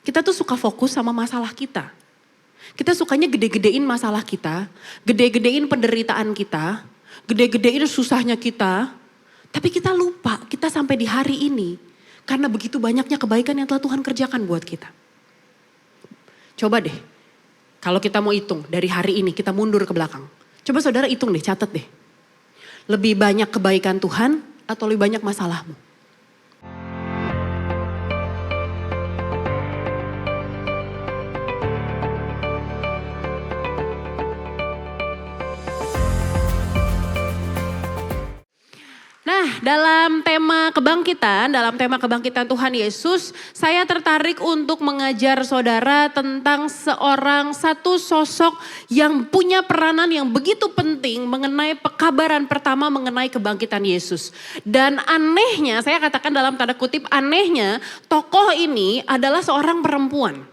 Kita tuh suka fokus sama masalah kita. Kita sukanya gede-gedein masalah kita, gede-gedein penderitaan kita, gede-gedein susahnya kita. Tapi kita lupa, kita sampai di hari ini karena begitu banyaknya kebaikan yang telah Tuhan kerjakan buat kita. Coba deh, kalau kita mau hitung dari hari ini kita mundur ke belakang. Coba saudara hitung deh, catat deh. Lebih banyak kebaikan Tuhan atau lebih banyak masalahmu? Nah, dalam tema kebangkitan Tuhan Yesus, saya tertarik untuk mengajar saudara tentang satu sosok yang punya peranan yang begitu penting mengenai pekabaran pertama mengenai kebangkitan Yesus. Dan anehnya, saya katakan dalam tanda kutip anehnya, tokoh ini adalah seorang perempuan.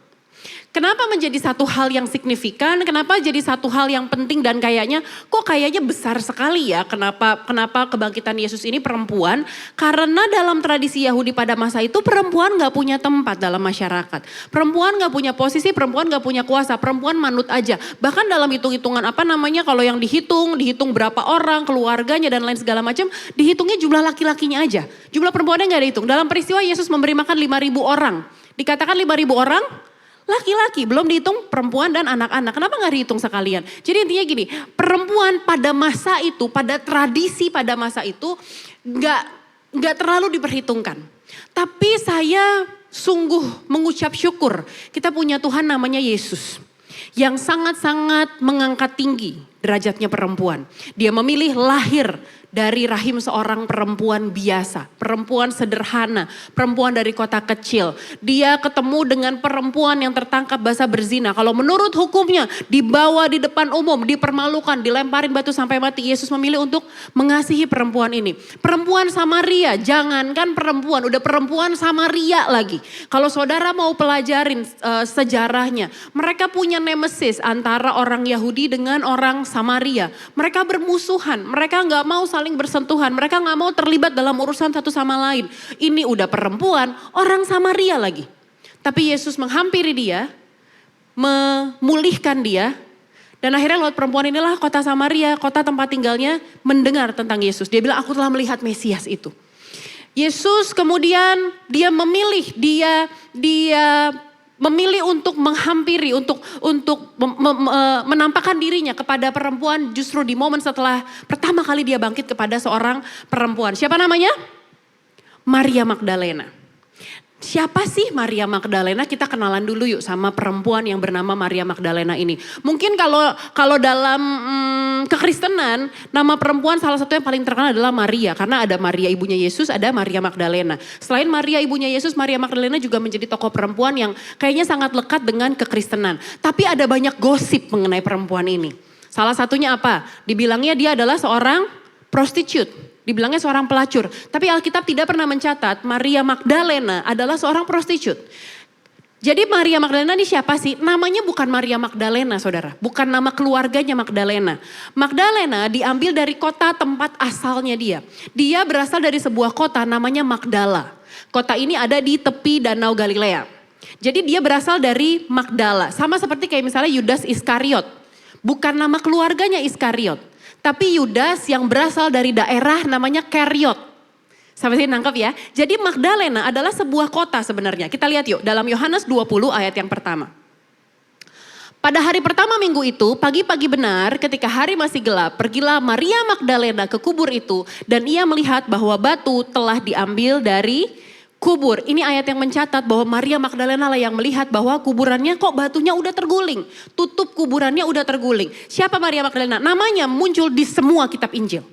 Kenapa menjadi satu hal yang signifikan? Kenapa jadi satu hal yang penting dan kayaknya besar sekali ya? Kenapa kebangkitan Yesus ini perempuan? Karena dalam tradisi Yahudi pada masa itu perempuan gak punya tempat dalam masyarakat. Perempuan gak punya posisi, perempuan gak punya kuasa, perempuan manut aja. Bahkan dalam hitung-hitungan kalau yang dihitung berapa orang, keluarganya dan lain segala macam, dihitungnya jumlah laki-lakinya aja. Jumlah perempuannya gak dihitung. Dalam peristiwa Yesus memberi makan 5.000 orang. Dikatakan 5.000 orang, laki-laki, belum dihitung perempuan dan anak-anak. Kenapa gak dihitung sekalian? Jadi intinya gini, perempuan pada masa itu, pada tradisi pada masa itu gak terlalu diperhitungkan. Tapi saya sungguh mengucap syukur kita punya Tuhan namanya Yesus. Yang sangat-sangat mengangkat tinggi derajatnya perempuan. Dia memilih lahir dari rahim seorang perempuan biasa, perempuan sederhana, perempuan dari kota kecil. Dia ketemu dengan perempuan yang tertangkap basah berzina. Kalau menurut hukumnya dibawa di depan umum, dipermalukan, dilemparin batu sampai mati. Yesus memilih untuk mengasihi perempuan ini. Perempuan Samaria, jangankan perempuan, udah perempuan Samaria lagi. Kalau saudara mau pelajarin sejarahnya, mereka punya nemesis antara orang Yahudi dengan orang Samaria. Mereka bermusuhan, mereka gak mau saling bersentuhan, mereka gak mau terlibat dalam urusan satu sama lain. Ini udah perempuan, orang Samaria lagi. Tapi Yesus menghampiri dia, memulihkan dia, dan akhirnya lewat perempuan inilah kota Samaria, kota tempat tinggalnya, mendengar tentang Yesus. Dia bilang, aku telah melihat Mesias itu. Yesus kemudian dia memilih, dia memilih untuk menghampiri, untuk menampakkan dirinya kepada perempuan justru di momen setelah pertama kali dia bangkit kepada seorang perempuan. Siapa namanya? Maria Magdalena. Siapa sih Maria Magdalena? Kita kenalan dulu yuk sama perempuan yang bernama Maria Magdalena ini. Mungkin kalau dalam kekristenan nama perempuan salah satu yang paling terkenal adalah Maria. Karena ada Maria ibunya Yesus, ada Maria Magdalena. Selain Maria ibunya Yesus, Maria Magdalena juga menjadi tokoh perempuan yang kayaknya sangat lekat dengan kekristenan. Tapi ada banyak gosip mengenai perempuan ini. Salah satunya apa? Dibilangnya dia adalah seorang prostitute. Dibilangnya seorang pelacur. Tapi Alkitab tidak pernah mencatat Maria Magdalena adalah seorang prostitut. Jadi Maria Magdalena ini siapa sih? Namanya bukan Maria Magdalena saudara. Bukan nama keluarganya Magdalena. Magdalena diambil dari kota tempat asalnya dia. Dia berasal dari sebuah kota namanya Magdala. Kota ini ada di tepi Danau Galilea. Jadi dia berasal dari Magdala. Sama seperti kayak misalnya Yudas Iskariot. Bukan nama keluarganya Iskariot. Tapi Yudas yang berasal dari daerah namanya Keriot. Sampai sini nangkep ya. Jadi Magdalena adalah sebuah kota sebenarnya. Kita lihat yuk dalam Yohanes 20 ayat yang pertama. Pada hari pertama minggu itu, pagi-pagi benar ketika hari masih gelap, pergilah Maria Magdalena ke kubur itu. Dan ia melihat bahwa batu telah diambil dari kubur. Ini ayat yang mencatat bahwa Maria Magdalena lah yang melihat bahwa kuburannya kok batunya udah terguling. Tutup kuburannya udah terguling. Siapa Maria Magdalena? Namanya muncul di semua kitab Injil.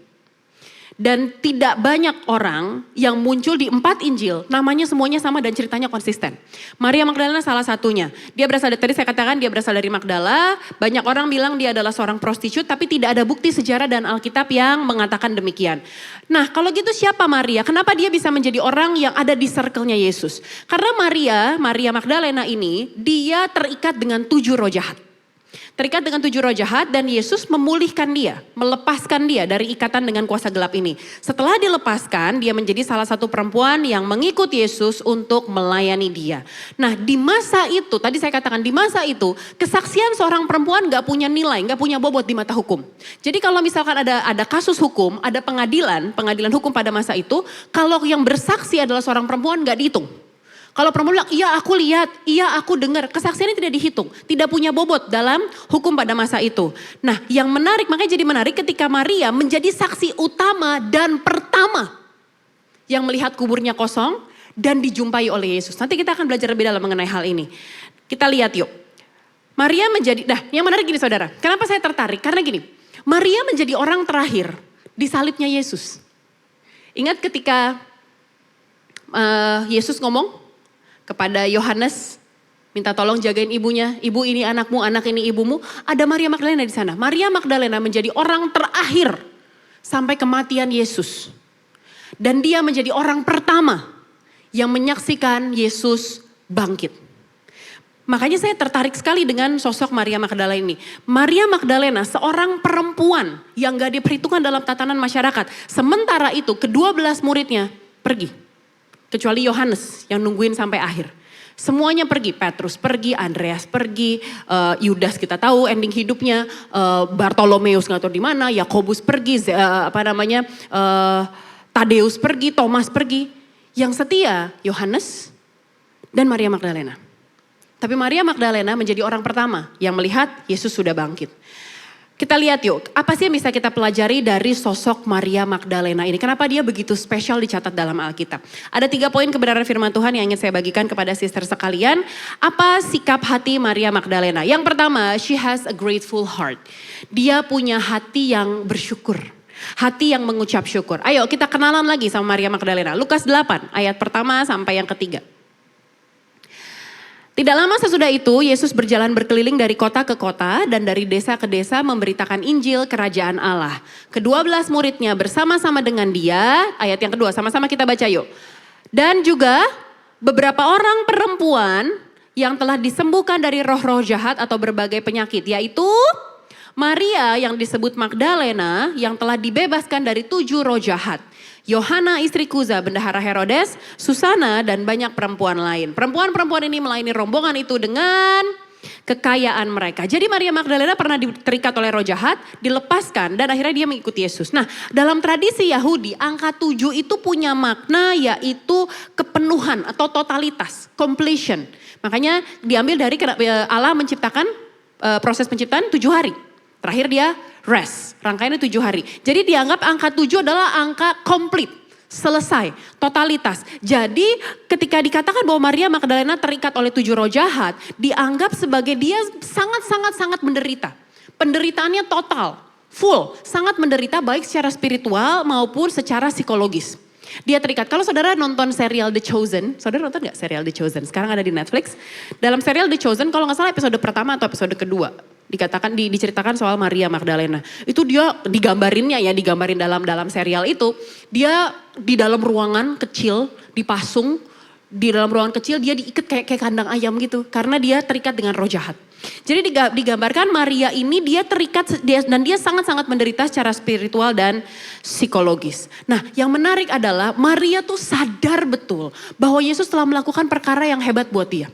Dan tidak banyak orang yang muncul di 4 Injil, namanya semuanya sama dan ceritanya konsisten. Maria Magdalena salah satunya. Dia berasal dari, tadi saya katakan dia berasal dari Magdala. Banyak orang bilang dia adalah seorang prostitut, tapi tidak ada bukti sejarah dan Alkitab yang mengatakan demikian. Nah kalau gitu siapa Maria? Kenapa dia bisa menjadi orang yang ada di circle-nya Yesus? Karena Maria Magdalena ini, dia terikat dengan 7 roh jahat. Terikat dengan 7 roh jahat dan Yesus memulihkan dia, melepaskan dia dari ikatan dengan kuasa gelap ini. Setelah dilepaskan, dia menjadi salah satu perempuan yang mengikut Yesus untuk melayani dia. Nah di masa itu, tadi saya katakan di masa itu, kesaksian seorang perempuan gak punya nilai, gak punya bobot di mata hukum. Jadi kalau misalkan ada kasus hukum, ada pengadilan hukum pada masa itu, kalau yang bersaksi adalah seorang perempuan gak dihitung. Kalau perempuan bilang, iya aku lihat, iya aku dengar, kesaksiannya tidak dihitung. Tidak punya bobot dalam hukum pada masa itu. Nah yang menarik, makanya jadi menarik ketika Maria menjadi saksi utama dan pertama yang melihat kuburnya kosong dan dijumpai oleh Yesus. Nanti kita akan belajar lebih dalam mengenai hal ini. Kita lihat yuk. Maria menjadi, yang menarik gini saudara. Kenapa saya tertarik? Karena gini, Maria menjadi orang terakhir di salibnya Yesus. Ingat ketika Yesus ngomong kepada Yohanes, minta tolong jagain ibunya, ibu ini anakmu, anak ini ibumu. Ada Maria Magdalena di sana. Maria Magdalena menjadi orang terakhir sampai kematian Yesus. Dan dia menjadi orang pertama yang menyaksikan Yesus bangkit. Makanya saya tertarik sekali dengan sosok Maria Magdalena ini. Maria Magdalena seorang perempuan yang gak diperhitungkan dalam tatanan masyarakat. Sementara itu ke-12 muridnya pergi. Kecuali Yohanes yang nungguin sampai akhir. Semuanya pergi, Petrus pergi, Andreas pergi, Yudas kita tahu ending hidupnya, Bartolomeus nggak tahu di mana, Yakobus pergi, Tadeus pergi, Thomas pergi. Yang setia Yohanes dan Maria Magdalena. Tapi Maria Magdalena menjadi orang pertama yang melihat Yesus sudah bangkit. Kita lihat yuk, apa sih yang bisa kita pelajari dari sosok Maria Magdalena ini? Kenapa dia begitu spesial dicatat dalam Alkitab? Ada 3 poin kebenaran firman Tuhan yang ingin saya bagikan kepada sister sekalian. Apa sikap hati Maria Magdalena? Yang pertama, she has a grateful heart. Dia punya hati yang bersyukur. Hati yang mengucap syukur. Ayo kita kenalan lagi sama Maria Magdalena. Lukas 8 ayat pertama sampai yang ketiga. Tidak lama sesudah itu Yesus berjalan berkeliling dari kota ke kota dan dari desa ke desa memberitakan Injil kerajaan Allah. Ke-12 muridnya bersama-sama dengan dia, ayat yang kedua sama-sama kita baca yuk. Dan juga beberapa orang perempuan yang telah disembuhkan dari roh-roh jahat atau berbagai penyakit. Yaitu Maria yang disebut Magdalena yang telah dibebaskan dari 7 roh jahat. Yohana istri Kuza, bendahara Herodes, Susana dan banyak perempuan lain. Perempuan-perempuan ini melayani rombongan itu dengan kekayaan mereka. Jadi Maria Magdalena pernah terikat oleh roh jahat, dilepaskan dan akhirnya dia mengikuti Yesus. Nah dalam tradisi Yahudi angka 7 itu punya makna yaitu kepenuhan atau totalitas, completion. Makanya diambil dari Allah menciptakan proses penciptaan 7 hari. Terakhir dia rest, rangkaiannya 7 hari. Jadi dianggap angka 7 adalah angka komplit, selesai, totalitas. Jadi ketika dikatakan bahwa Maria Magdalena terikat oleh 7 roh jahat, dianggap sebagai dia sangat menderita. Penderitaannya total, full, sangat menderita baik secara spiritual maupun secara psikologis. Dia terikat. Kalau saudara nonton serial The Chosen, saudara nonton gak serial The Chosen? Sekarang ada di Netflix. Dalam serial The Chosen, kalau gak salah episode pertama atau episode kedua, diceritakan soal Maria Magdalena. Itu dia digambarin dalam serial itu. Dia di dalam ruangan kecil, dipasung, di dalam ruangan kecil dia diikat kayak kandang ayam gitu. Karena dia terikat dengan roh jahat. Jadi digambarkan Maria ini dia terikat dan dia sangat-sangat menderita secara spiritual dan psikologis. Nah yang menarik adalah Maria tuh sadar betul bahwa Yesus telah melakukan perkara yang hebat buat dia.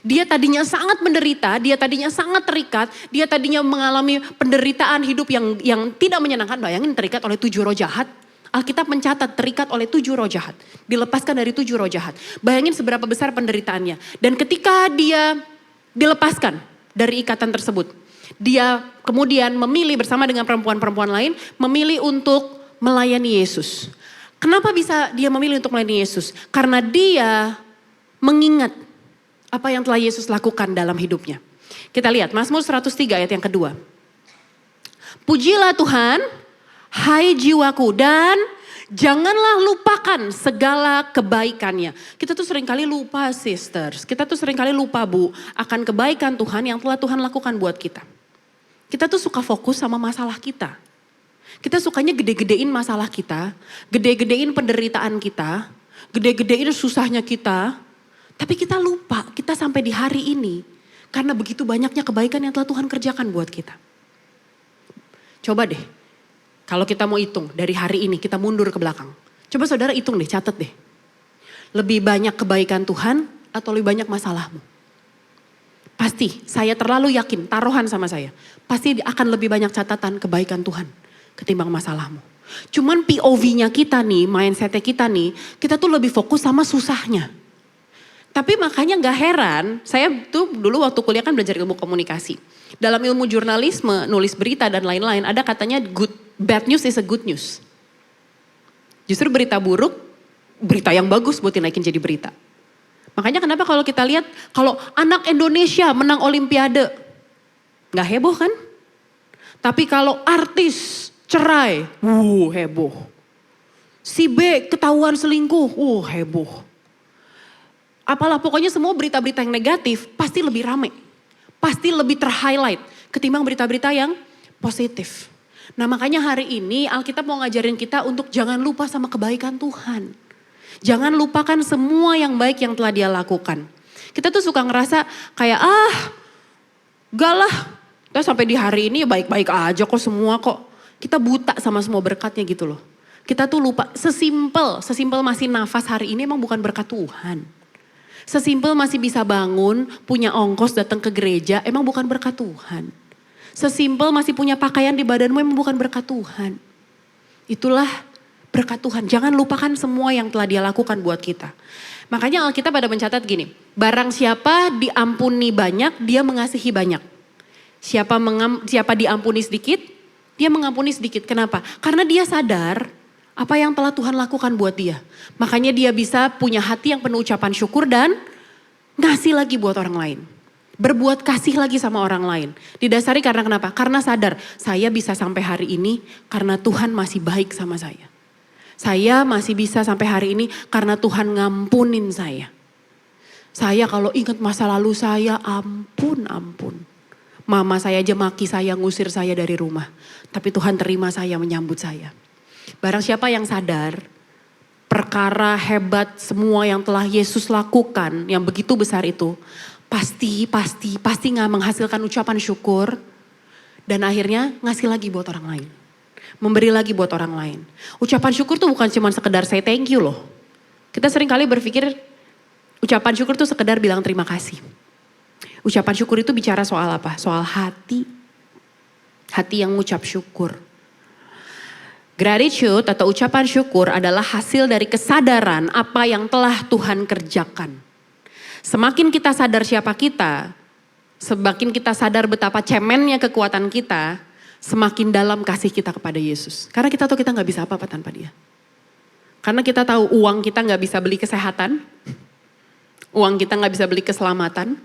Dia tadinya sangat menderita, dia tadinya sangat terikat, dia tadinya mengalami penderitaan hidup yang tidak menyenangkan. Bayangin terikat oleh 7 roh jahat. Alkitab mencatat terikat oleh 7 roh jahat. Dilepaskan dari 7 roh jahat. Bayangin seberapa besar penderitaannya. Dan ketika dia dilepaskan dari ikatan tersebut, dia kemudian memilih bersama dengan perempuan-perempuan lain, memilih untuk melayani Yesus. Kenapa bisa dia memilih untuk melayani Yesus? Karena dia mengingat apa yang telah Yesus lakukan dalam hidupnya. Kita lihat Mazmur 103 ayat yang kedua. Pujilah Tuhan, hai jiwaku, dan janganlah lupakan segala kebaikannya. Kita tuh seringkali lupa sisters, kita tuh seringkali lupa bu akan kebaikan Tuhan yang telah Tuhan lakukan buat kita. Kita tuh suka fokus sama masalah kita. Kita sukanya gede-gedein masalah kita, gede-gedein penderitaan kita, gede-gedein susahnya kita. Tapi kita lupa, kita sampai di hari ini, Karena begitu banyaknya kebaikan yang telah Tuhan kerjakan buat kita. Coba deh, kalau kita mau hitung dari hari ini kita mundur ke belakang. Coba saudara hitung deh, catat deh. Lebih banyak kebaikan Tuhan atau lebih banyak masalahmu? Pasti, saya terlalu yakin, taruhan sama saya. Pasti akan lebih banyak catatan kebaikan Tuhan ketimbang masalahmu. Cuman POV-nya kita nih, mindset-nya kita nih, kita tuh lebih fokus sama susahnya. Tapi makanya gak heran, saya tuh dulu waktu kuliah kan belajar ilmu komunikasi. Dalam ilmu jurnalisme, nulis berita dan lain-lain, ada katanya bad news is a good news. Justru berita buruk, berita yang bagus buat dinaikin jadi berita. Makanya kenapa kalau kita lihat, kalau anak Indonesia menang Olimpiade, gak heboh kan? Tapi kalau artis cerai, heboh. Si B ketahuan selingkuh, heboh. Apalah pokoknya semua berita-berita yang negatif pasti lebih rame. Pasti lebih ter-highlight ketimbang berita-berita yang positif. Nah makanya hari ini Alkitab mau ngajarin kita untuk jangan lupa sama kebaikan Tuhan. Jangan lupakan semua yang baik yang telah dia lakukan. Kita tuh suka ngerasa kayak gak lah. Kita sampai di hari ini baik-baik aja kok semua kok. Kita buta sama semua berkatnya gitu loh. Kita tuh lupa sesimpel masih nafas hari ini emang bukan berkat Tuhan. Sesimpel masih bisa bangun, punya ongkos datang ke gereja emang bukan berkat Tuhan. Sesimpel masih punya pakaian di badanmu emang bukan berkat Tuhan. Itulah berkat Tuhan. Jangan lupakan semua yang telah dia lakukan buat kita. Makanya Alkitab ada mencatat gini. Barang siapa diampuni banyak, dia mengasihi banyak. Siapa diampuni sedikit, dia mengampuni sedikit. Kenapa? Karena dia sadar apa yang telah Tuhan lakukan buat dia. Makanya dia bisa punya hati yang penuh ucapan syukur dan ngasih lagi buat orang lain. Berbuat kasih lagi sama orang lain. Didasari karena kenapa? Karena sadar saya bisa sampai hari ini karena Tuhan masih baik sama saya. Saya masih bisa sampai hari ini karena Tuhan ngampunin saya. Saya kalau ingat masa lalu saya ampun. Mama saya aja maki saya, ngusir saya dari rumah. Tapi Tuhan terima saya, menyambut saya. Barang siapa yang sadar perkara hebat semua yang telah Yesus lakukan yang begitu besar itu. Pasti gak menghasilkan ucapan syukur. Dan akhirnya ngasih lagi buat orang lain. Memberi lagi buat orang lain. Ucapan syukur tuh bukan cuma sekedar say thank you loh. Kita sering kali berpikir ucapan syukur tuh sekedar bilang terima kasih. Ucapan syukur itu bicara soal apa? Soal hati. Hati yang ngucap syukur. Gratitude atau ucapan syukur adalah hasil dari kesadaran apa yang telah Tuhan kerjakan. Semakin kita sadar siapa kita, semakin kita sadar betapa cemennya kekuatan kita, semakin dalam kasih kita kepada Yesus. Karena kita tahu kita gak bisa apa-apa tanpa dia. Karena kita tahu uang kita gak bisa beli kesehatan. Uang kita gak bisa beli keselamatan.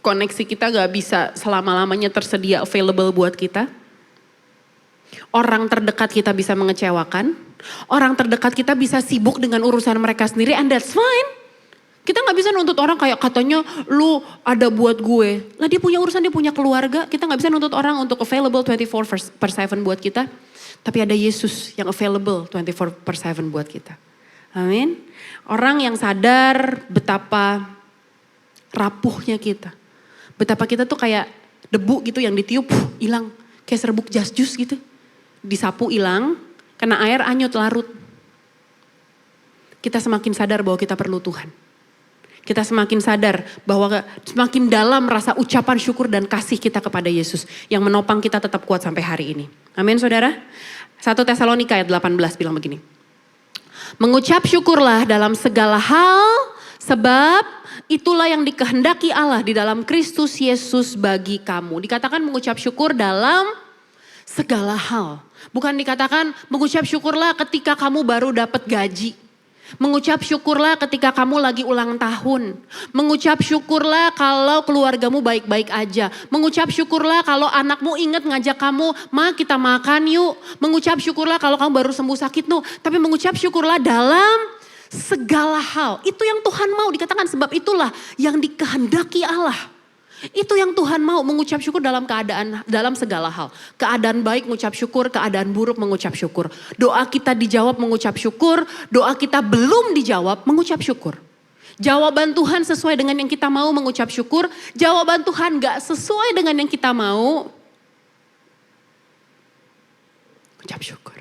Koneksi kita gak bisa selama-lamanya tersedia available buat kita. Orang terdekat kita bisa mengecewakan. Orang terdekat kita bisa sibuk dengan urusan mereka sendiri and that's fine. Kita gak bisa nuntut orang kayak katanya lu ada buat gue. Lah dia punya urusan, dia punya keluarga. Kita gak bisa nuntut orang untuk available 24/7 buat kita. Tapi ada Yesus yang available 24/7 buat kita. Amin. Orang yang sadar betapa rapuhnya kita. Betapa kita tuh kayak debu gitu yang ditiup hilang. Kayak serbuk jas jus gitu. Disapu hilang, kena air anyut larut. Kita semakin sadar bahwa kita perlu Tuhan. Kita semakin sadar bahwa semakin dalam rasa ucapan syukur dan kasih kita kepada Yesus. Yang menopang kita tetap kuat sampai hari ini. Amin saudara. 1 Tesalonika ayat 18 bilang begini. Mengucap syukurlah dalam segala hal sebab itulah yang dikehendaki Allah di dalam Kristus Yesus bagi kamu. Dikatakan mengucap syukur dalam segala hal. Bukan dikatakan mengucap syukurlah ketika kamu baru dapat gaji. Mengucap syukurlah ketika kamu lagi ulang tahun. Mengucap syukurlah kalau keluargamu baik-baik aja. Mengucap syukurlah kalau anakmu ingat ngajak kamu, ma kita makan yuk. Mengucap syukurlah kalau kamu baru sembuh sakit no. Tapi mengucap syukurlah dalam segala hal. Itu yang Tuhan mau, dikatakan sebab itulah yang dikehendaki Allah. Itu yang Tuhan mau, mengucap syukur dalam segala hal. Keadaan baik mengucap syukur, keadaan buruk mengucap syukur. Doa kita dijawab mengucap syukur, doa kita belum dijawab mengucap syukur. Jawaban Tuhan sesuai dengan yang kita mau, mengucap syukur. Jawaban Tuhan gak sesuai dengan yang kita mau, ucap syukur.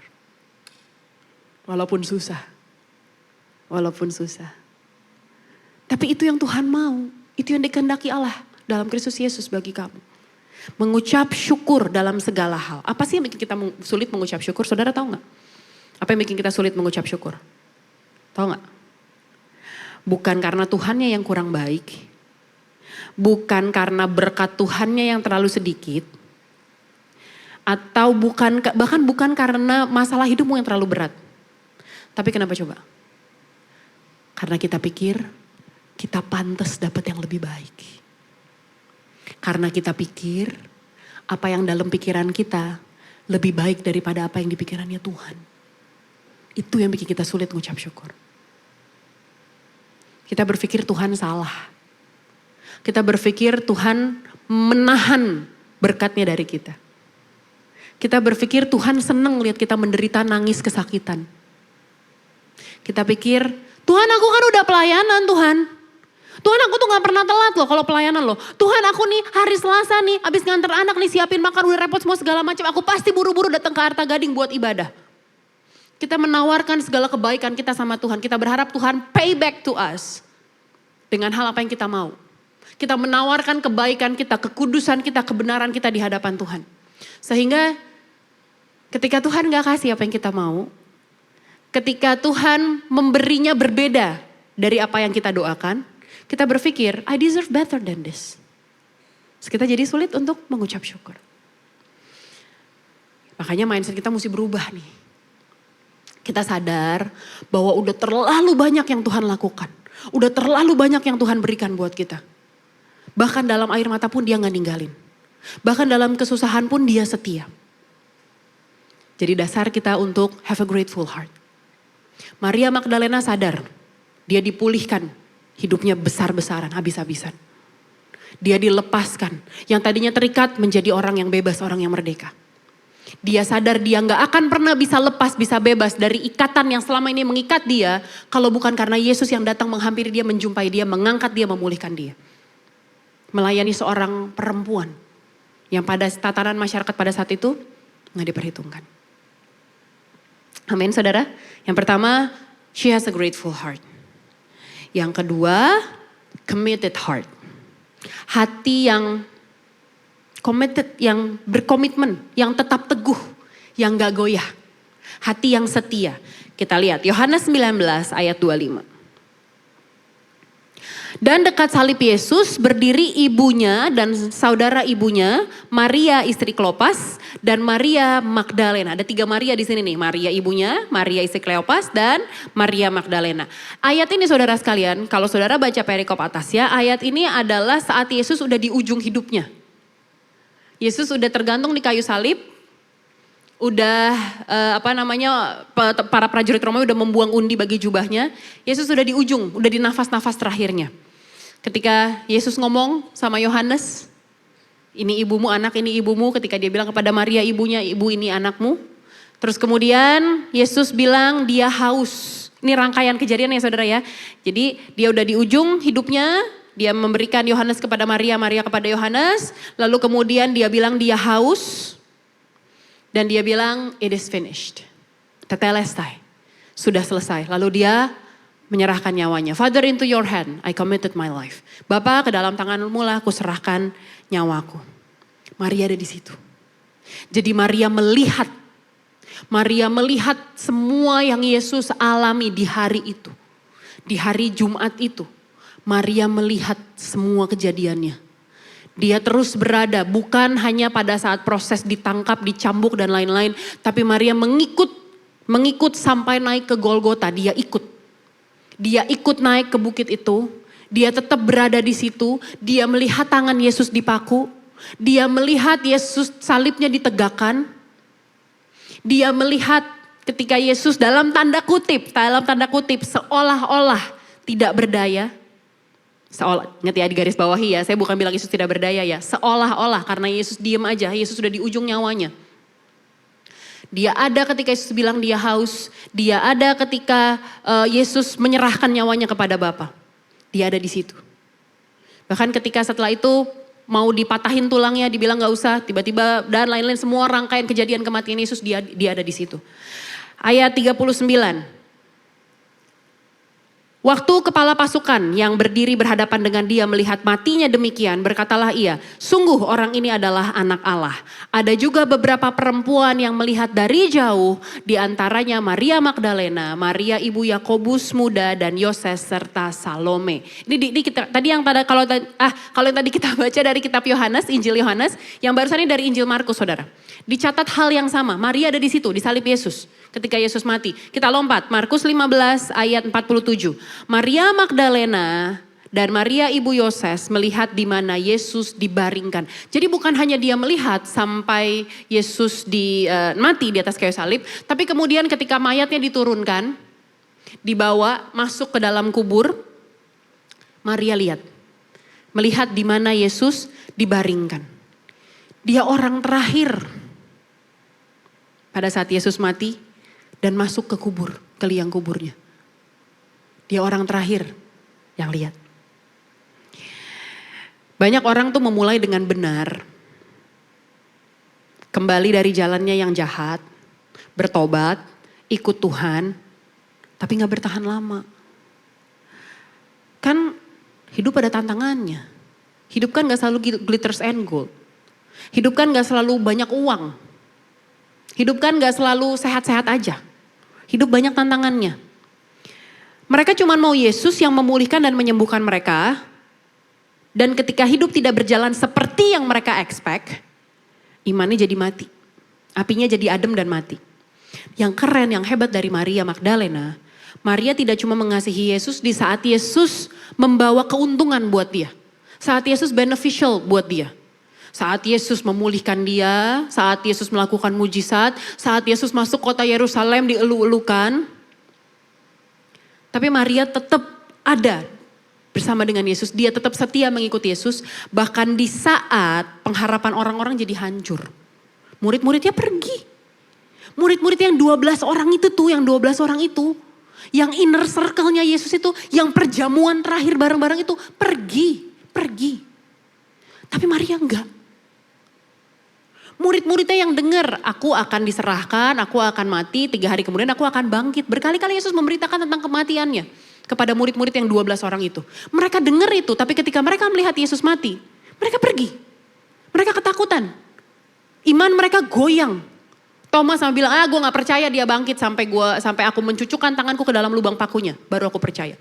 Walaupun susah. Walaupun susah. Tapi itu yang Tuhan mau. Itu yang dikehendaki Allah dalam Kristus Yesus bagi kamu. Mengucap syukur dalam segala hal. Apa sih yang bikin kita sulit mengucap syukur? Saudara tahu gak? Apa yang bikin kita sulit mengucap syukur? Tahu gak? Bukan karena Tuhannya yang kurang baik. Bukan karena berkat Tuhannya yang terlalu sedikit. Atau bahkan bukan karena masalah hidupmu yang terlalu berat. Tapi kenapa coba? Karena kita pikir kita pantas dapat yang lebih baik. Karena kita pikir apa yang dalam pikiran kita lebih baik daripada apa yang di pikirannya Tuhan. Itu yang bikin kita sulit mengucap syukur. Kita berpikir Tuhan salah. Kita berpikir Tuhan menahan berkatnya dari kita. Kita berpikir Tuhan senang lihat kita menderita, nangis, kesakitan. Kita pikir, Tuhan aku kan udah pelayanan Tuhan. Tuhan aku tuh gak pernah telat loh kalau pelayanan loh. Tuhan aku nih hari Selasa nih habis nganter anak nih siapin makan udah repot semua segala macam. Aku pasti buru-buru datang ke Arta Gading buat ibadah. Kita menawarkan segala kebaikan kita sama Tuhan. Kita berharap Tuhan pay back to us. Dengan hal apa yang kita mau. Kita menawarkan kebaikan kita, kekudusan kita, kebenaran kita di hadapan Tuhan. Sehingga ketika Tuhan gak kasih apa yang kita mau. Ketika Tuhan memberinya berbeda dari apa yang kita doakan. Kita berpikir, I deserve better than this. Terus kita jadi sulit untuk mengucap syukur. Makanya mindset kita mesti berubah nih. Kita sadar bahwa udah terlalu banyak yang Tuhan lakukan. Udah terlalu banyak yang Tuhan berikan buat kita. Bahkan dalam air mata pun dia gak ninggalin. Bahkan dalam kesusahan pun dia setia. Jadi dasar kita untuk have a grateful heart. Maria Magdalena sadar. Dia dipulihkan. Hidupnya besar-besaran, habis-habisan. Dia dilepaskan. Yang tadinya terikat menjadi orang yang bebas, orang yang merdeka. Dia sadar dia gak akan pernah bisa lepas, bisa bebas dari ikatan yang selama ini mengikat dia. Kalau bukan karena Yesus yang datang menghampiri dia, menjumpai dia, mengangkat dia, memulihkan dia. Melayani seorang perempuan yang pada tatanan masyarakat pada saat itu gak diperhitungkan. Amin saudara. Yang pertama, she has a grateful heart. Yang kedua, committed heart. Hati yang committed, yang berkomitmen, yang tetap teguh, yang gak goyah. Hati yang setia. Kita lihat Yohanes 19 ayat 25. Dan dekat salib Yesus berdiri ibunya dan saudara ibunya, Maria istri Klopas dan Maria Magdalena. Ada 3 Maria di sini nih, Maria ibunya, Maria istri Kleopas dan Maria Magdalena. Ayat ini saudara sekalian, kalau saudara baca perikop atas ya, ayat ini adalah saat Yesus udah di ujung hidupnya. Yesus udah tergantung di kayu salib, udah para prajurit Romawi udah membuang undi bagi jubahnya. Yesus udah di ujung, udah di nafas-nafas terakhirnya. Ketika Yesus ngomong sama Yohanes, ini ibumu anak, ini ibumu. Ketika dia bilang kepada Maria ibunya, ibu ini anakmu. Terus kemudian Yesus bilang dia haus. Ini rangkaian kejadian ya saudara ya. Jadi dia udah di ujung hidupnya. Dia memberikan Yohanes kepada Maria, Maria kepada Yohanes. Lalu kemudian dia bilang dia haus. Dan dia bilang it is finished. Tetelestai. Sudah selesai. Lalu dia menyerahkan nyawanya. Father, into your hand I committed my life. Bapa, ke dalam tanganmu lah aku serahkan nyawaku. Maria ada di situ. Jadi Maria melihat semua yang Yesus alami di hari itu. Di hari Jumat itu. Maria melihat semua kejadiannya. Dia terus berada, bukan hanya pada saat proses ditangkap, dicambuk dan lain-lain. Tapi Maria mengikut sampai naik ke Golgota, dia ikut. Dia ikut naik ke bukit itu, dia tetap berada di situ, dia melihat tangan Yesus dipaku, dia melihat Yesus salibnya ditegakkan, dia melihat ketika Yesus dalam tanda kutip seolah-olah tidak berdaya. Ingat ya di garis bawahi ya, saya bukan bilang Yesus tidak berdaya ya, seolah-olah karena Yesus diem aja, Yesus sudah di ujung nyawanya. Dia ada ketika Yesus bilang dia haus. Dia ada ketika Yesus menyerahkan nyawanya kepada Bapa. Dia ada di situ. Bahkan ketika setelah itu mau dipatahin tulangnya, dibilang gak usah, tiba-tiba dan lain-lain semua rangkaian kejadian kematian Yesus, dia ada di situ. Ayat 39. Waktu kepala pasukan yang berdiri berhadapan dengan dia melihat matinya demikian, berkatalah ia, sungguh orang ini adalah anak Allah. Ada juga beberapa perempuan yang melihat dari jauh, di antaranya Maria Magdalena, Maria ibu Yakobus muda dan Yoses serta Salome. Ini kita, tadi yang kalau yang tadi kita baca dari kitab Yohanes, Injil Yohanes, yang barusan ini dari Injil Markus, saudara. Dicatat hal yang sama, Maria ada di situ, disalib Yesus ketika Yesus mati. Kita lompat, Markus 15 ayat 47. Maria Magdalena dan Maria ibu Yoses melihat di mana Yesus dibaringkan. Jadi bukan hanya dia melihat sampai Yesus mati di atas kayu salib, tapi kemudian ketika mayatnya diturunkan, dibawa masuk ke dalam kubur, Maria lihat. Melihat di mana Yesus dibaringkan. Dia orang terakhir pada saat Yesus mati dan masuk ke kubur, ke liang kuburnya. Dia orang terakhir yang lihat. Banyak orang tuh memulai dengan benar. Kembali dari jalannya yang jahat. Bertobat, ikut Tuhan. Tapi gak bertahan lama. Kan hidup ada tantangannya. Hidup kan gak selalu glitters and gold. Hidup kan gak selalu banyak uang. Hidup kan gak selalu sehat-sehat aja. Hidup banyak tantangannya. Mereka cuma mau Yesus yang memulihkan dan menyembuhkan mereka. Dan ketika hidup tidak berjalan seperti yang mereka expect, imannya jadi mati. Apinya jadi adem dan mati. Yang keren, yang hebat dari Maria Magdalena, Maria tidak cuma mengasihi Yesus di saat Yesus membawa keuntungan buat dia. Saat Yesus beneficial buat dia. Saat Yesus memulihkan dia, saat Yesus melakukan mujizat, saat Yesus masuk kota Yerusalem dielu-elukan. Tapi Maria tetap ada bersama dengan Yesus. Dia tetap setia mengikuti Yesus. Bahkan di saat pengharapan orang-orang jadi hancur. Murid-muridnya pergi. Murid-murid yang 12 orang itu tuh, yang 12 orang itu. Yang inner circle-nya Yesus itu, yang perjamuan terakhir bareng-bareng itu pergi. Tapi Maria enggak. Murid-muridnya yang dengar, aku akan diserahkan, aku akan mati, 3 hari kemudian aku akan bangkit. Berkali-kali Yesus memberitakan tentang kematiannya kepada murid-murid yang 12 orang itu. Mereka dengar itu, tapi ketika mereka melihat Yesus mati, mereka pergi. Mereka ketakutan. Iman mereka goyang. Thomas sama bilang, gue gak percaya dia bangkit sampai aku mencucukkan tanganku ke dalam lubang pakunya, baru aku percaya.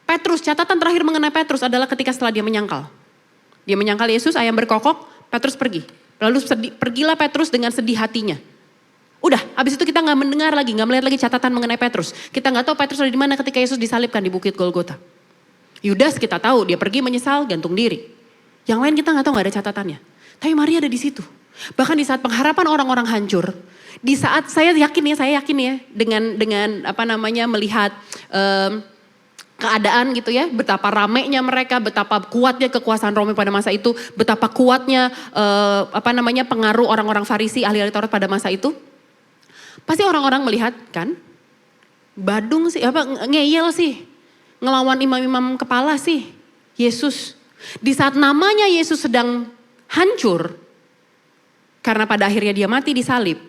Petrus, catatan terakhir mengenai Petrus adalah ketika setelah dia menyangkal. Dia menyangkal Yesus, ayam berkokok, Petrus pergi. Lalu pergilah Petrus dengan sedih hatinya. Udah, habis itu kita gak mendengar lagi, gak melihat lagi catatan mengenai Petrus. Kita gak tahu Petrus ada di mana ketika Yesus disalibkan di Bukit Golgota. Yudas kita tahu, dia pergi menyesal, gantung diri. Yang lain kita gak tahu, gak ada catatannya. Tapi Maria ada di situ. Bahkan di saat pengharapan orang-orang hancur, di saat saya yakin ya dengan melihat keadaan gitu ya, betapa ramainya mereka, betapa kuatnya kekuasaan Romawi pada masa itu, betapa kuatnya pengaruh orang-orang Farisi, ahli-ahli Taurat pada masa itu. Pasti orang-orang melihat kan, badung sih, ngeyel sih, ngelawan imam-imam kepala sih, Yesus. Di saat namanya Yesus sedang hancur, karena pada akhirnya dia mati disalib,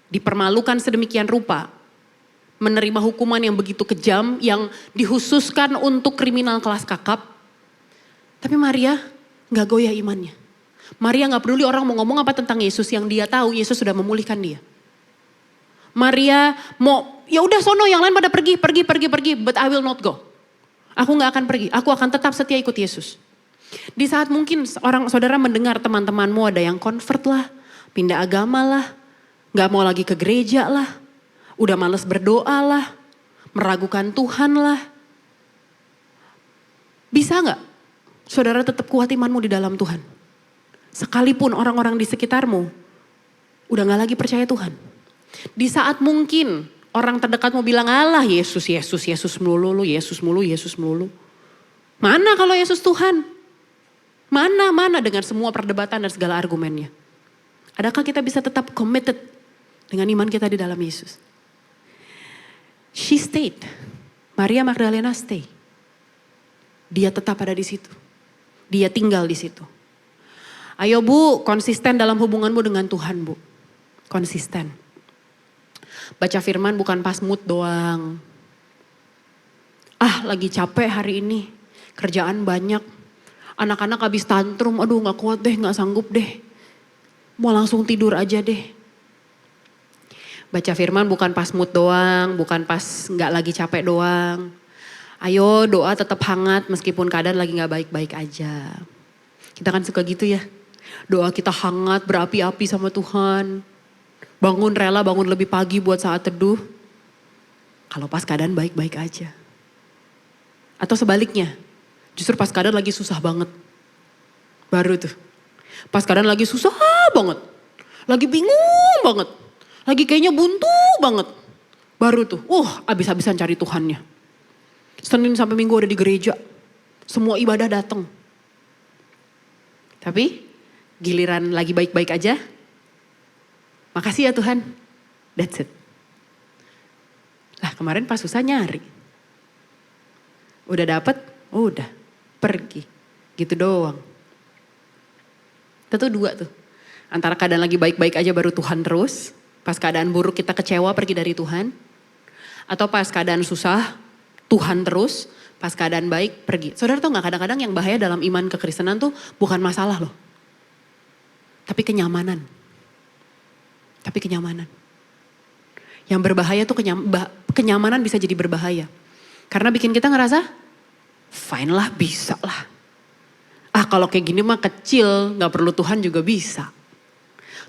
dipermalukan sedemikian rupa, menerima hukuman yang begitu kejam yang dikhususkan untuk kriminal kelas kakap. Tapi Maria gak goyah imannya. Maria gak peduli orang mau ngomong apa tentang Yesus, yang dia tahu Yesus sudah memulihkan dia. Maria mau, ya udah sono yang lain pada pergi, but I will not go. Aku gak akan pergi, aku akan tetap setia ikut Yesus. Di saat mungkin saudara mendengar teman-temanmu ada yang convert lah, pindah agama lah, gak mau lagi ke gereja lah, udah males berdoa lah, meragukan Tuhan lah. Bisa gak saudara tetap kuat imanmu di dalam Tuhan? Sekalipun orang-orang di sekitarmu udah gak lagi percaya Tuhan. Di saat mungkin orang terdekatmu bilang, alah Yesus melulu, Yesus melulu. Mana kalau Yesus Tuhan? Mana dengan semua perdebatan dan segala argumennya? Adakah kita bisa tetap committed dengan iman kita di dalam Yesus? She stayed. Maria Magdalena stay. Dia tetap ada di situ. Dia tinggal di situ. Ayo Bu, konsisten dalam hubunganmu dengan Tuhan Bu. Konsisten. Baca firman bukan pas mood doang. Lagi capek hari ini. Kerjaan banyak. Anak-anak habis tantrum, aduh gak kuat deh, gak sanggup deh. Mau langsung tidur aja deh. Baca firman bukan pas mood doang, bukan pas gak lagi capek doang. Ayo doa tetap hangat meskipun keadaan lagi gak baik-baik aja. Kita kan suka gitu ya. Doa kita hangat, berapi-api sama Tuhan. Rela bangun lebih pagi buat saat teduh. Kalau pas keadaan baik-baik aja. Atau sebaliknya, justru pas keadaan lagi susah banget. Baru tuh. Pas keadaan lagi susah banget. Lagi bingung banget. Lagi kayaknya buntu banget. Baru tuh, abis-abisan cari Tuhannya. Senin sampai Minggu ada di gereja. Semua ibadah datang. Tapi giliran lagi baik-baik aja. Makasih ya Tuhan. That's it. Lah kemarin pas susah nyari. Udah dapet, udah pergi. Gitu doang. Itu tuh dua tuh. Antara keadaan lagi baik-baik aja baru Tuhan terus. Pas keadaan buruk kita kecewa pergi dari Tuhan. Atau pas keadaan susah Tuhan terus. Pas keadaan baik pergi. Saudara tau gak kadang-kadang yang bahaya dalam iman kekristenan tuh bukan masalah loh. Tapi kenyamanan. Yang berbahaya tuh kenyamanan bisa jadi berbahaya. Karena bikin kita ngerasa, fine lah, bisa lah. Kalau kayak gini mah kecil, gak perlu Tuhan juga bisa.